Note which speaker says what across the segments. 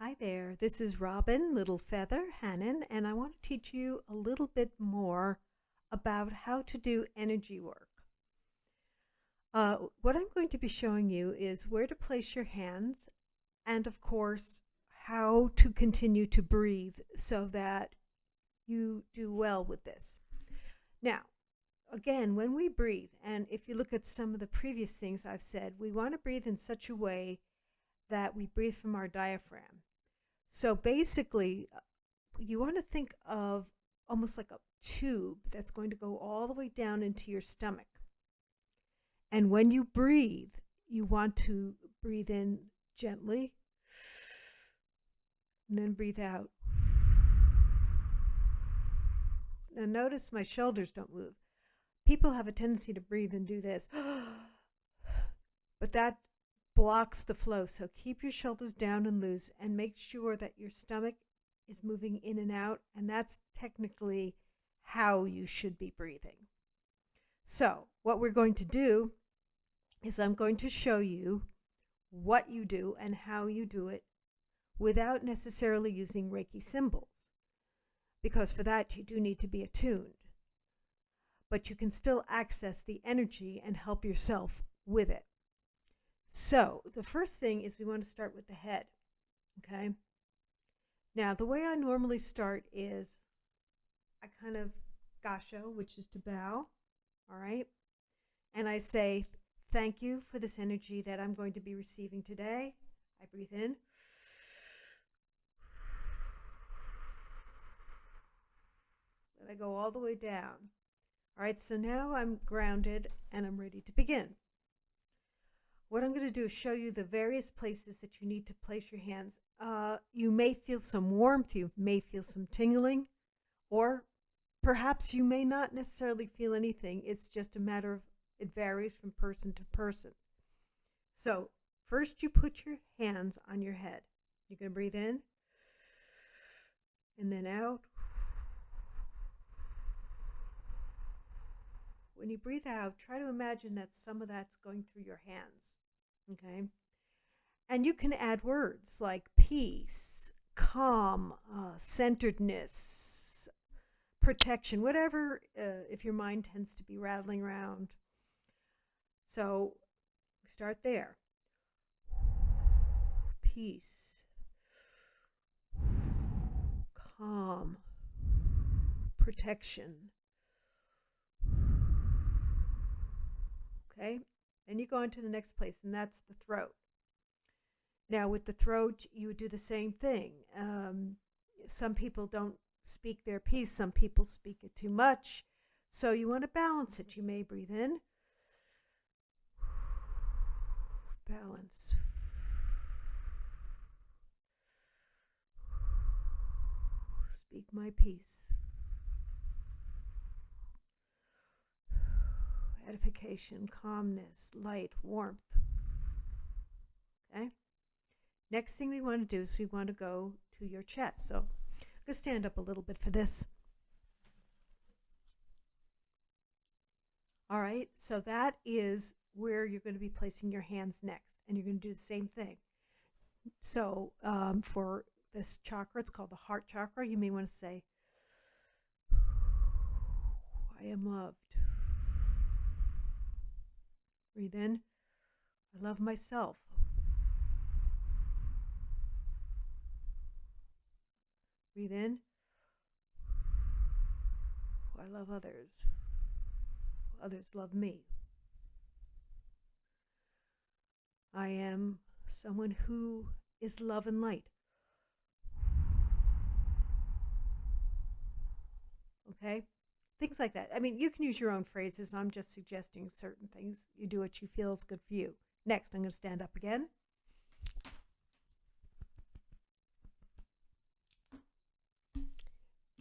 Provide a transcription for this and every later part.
Speaker 1: Hi there, this is Robin Little Feather Hannon, and I want to teach you a little bit more about how to do energy work. What I'm going to be showing you is where to place your hands, and of course, how to continue to breathe so that you do well with this. Now, again, when we breathe, and if you look at some of the previous things I've said, we want to breathe in such a way that we breathe from our diaphragm. So basically, you want to think of almost like a tube that's going to go all the way down into your stomach. And when you breathe, you want to breathe in gently and then breathe out. Now, notice my shoulders don't move. People have a tendency to breathe and do this, but that blocks the flow. So keep your shoulders down and loose and make sure that your stomach is moving in and out, and that's technically how you should be breathing. So what we're going to do is I'm going to show you what you do and how you do it without necessarily using Reiki symbols, because for that you do need to be attuned. But you can still access the energy and help yourself with it. So the first thing is we want to start with the head, okay? Now, the way I normally start is I kind of gasho, which is to bow, all right? And I say, thank you for this energy that I'm going to be receiving today. I breathe in. And I go all the way down. All right, so now I'm grounded and I'm ready to begin. What I'm going to do is show you the various places that you need to place your hands. You may feel some warmth, you may feel some tingling, or perhaps you may not necessarily feel anything. It's just a matter of, it varies from person to person. So first you put your hands on your head. You're going to breathe in and then out. When you breathe out, try to imagine that some of that's going through your hands, okay? And you can add words like peace, calm, centeredness, protection, whatever, if your mind tends to be rattling around. So start there. Peace, calm, protection. Okay, then you go on to the next place, and that's the throat. Now, with the throat, you would do the same thing. Some people don't speak their piece, some people speak it too much. So you want to balance it. You may breathe in, balance. Speak my piece. Edification, calmness, light, warmth. Okay? Next thing we want to do is we want to go to your chest. So I'm going to stand up a little bit for this. All right, so that is where you're going to be placing your hands next, and you're going to do the same thing. So for this chakra, it's called the heart chakra, you may want to say, I am loved. Breathe in, I love myself. Breathe in, I love others. Others love me. I am someone who is love and light. Okay? Things like that. I mean, you can use your own phrases. I'm just suggesting certain things. You do what you feel is good for you. Next, I'm going to stand up again.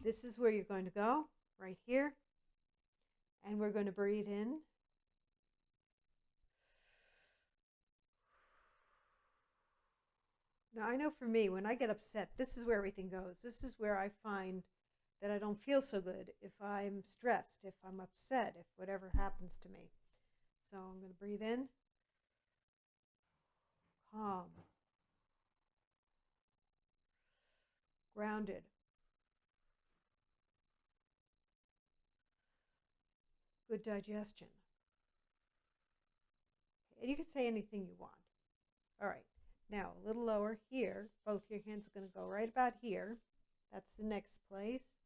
Speaker 1: This is where you're going to go, right here. And we're going to breathe in. Now, I know for me, when I get upset, this is where everything goes. This is where I find that I don't feel so good if I'm stressed, if I'm upset, if whatever happens to me. So I'm going to breathe in, calm, grounded. Good digestion. And you can say anything you want. All right. Now, a little lower here. Both your hands are going to go right about here. That's the next place.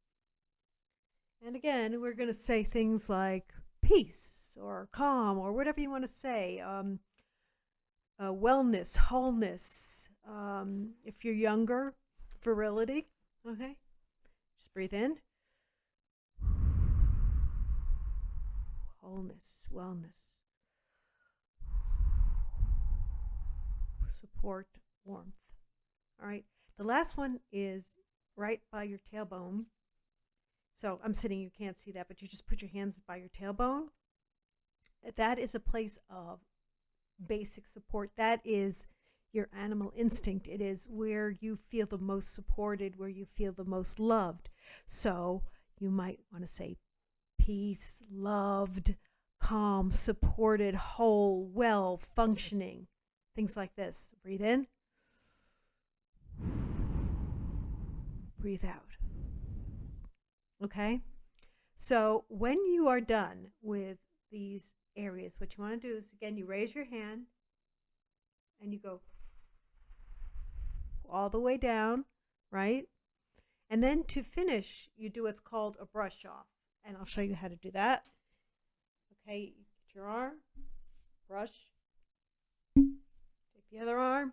Speaker 1: And again, we're going to say things like peace or calm or whatever you want to say. Wellness, wholeness. If you're younger, virility. Okay. Just breathe in. Wholeness, wellness. Support, warmth. All right. The last one is right by your tailbone. So I'm sitting, you can't see that, but you just put your hands by your tailbone. That is a place of basic support. That is your animal instinct. It is where you feel the most supported, where you feel the most loved. So you might want to say peace, loved, calm, supported, whole, well, functioning. Things like this. Breathe in. Breathe out. Okay? So when you are done with these areas, what you want to do is, again, you raise your hand and you go all the way down, right? And then to finish, you do what's called a brush off. And I'll show you how to do that. Okay, get your arm, brush. Take the other arm,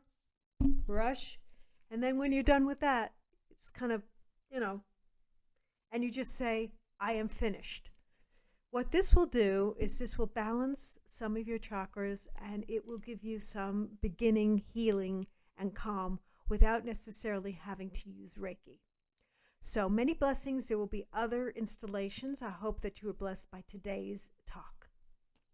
Speaker 1: brush. And then when you're done with that, it's kind of, and you just say, I am finished. What this will do is this will balance some of your chakras and it will give you some beginning healing and calm without necessarily having to use Reiki. So many blessings. There will be other installations. I hope that you were blessed by today's talk.